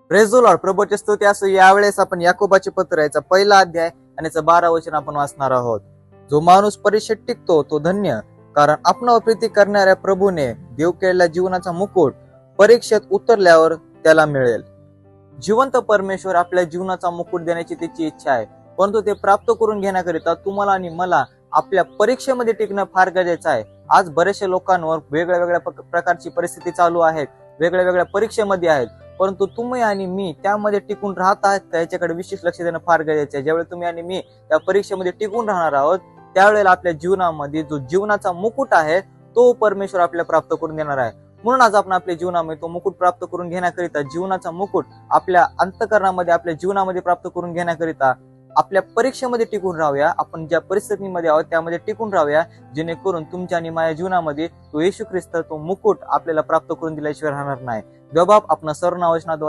Praise the Lord. प्रभूची स्तुती असो. यावेळेस आपण याकोबाचे पत्र याचा पहिला अध्याय आणि याचं 12 वचन आपण वाचणार आहोत. जो माणूस परीक्षेत टिकतो तो धन्य, कारण आपणावर प्रीती करणाऱ्या प्रभूने देव केलेला जीवनाचा मुकुट परीक्षेत उतरल्यावर त्याला मिळेल. जिवंत परमेश्वर आपल्या जीवनाचा मुकुट देण्याची त्याची इच्छा आहे, परंतु ते प्राप्त करून घेण्याकरिता तुम्हाला आणि मला आपल्या परीक्षेमध्ये टिकणं फार गरजेचं आहे. आज बरेचशा लोकांवर वेगळ्या वेगळ्या प्रकारची परिस्थिती चालू आहेत, वेगळ्या वेगळ्या परीक्षेमध्ये आहेत, परंतु तुम्ही आणि मी त्यामध्ये टिकून राहत आहेत का याच्याकडे विशेष लक्ष देणं फार गरजेचं आहे. ज्यावेळी तुम्ही आणि मी त्या परीक्षेमध्ये टिकून राहणार आहोत त्यावेळेला आपल्या जीवनामध्ये जो जीवनाचा मुकुट आहे तो परमेश्वर आपल्याला प्राप्त करून देणार आहे. म्हणून आज आपण आपल्या जीवनामध्ये तो मुकुट प्राप्त करून घेण्याकरिता, जीवनाचा मुकुट आपल्या अंतःकरणामध्ये आपल्या जीवनामध्ये प्राप्त करून घेण्याकरिता आपल्या परीक्षेमध्ये टिकून राहूया. आपण ज्या परिस्थितीमध्ये आहोत त्यामध्ये टिकून राहूया, जेणेकरून तुमच्या आणि माझ्या जीवनामध्ये तो येशू ख्रिस्त तो मुकुट आपल्याला प्राप्त करून दिल्याशिवाय राहणार नाही. देव बाप आपण सर्व वचनाद्वारे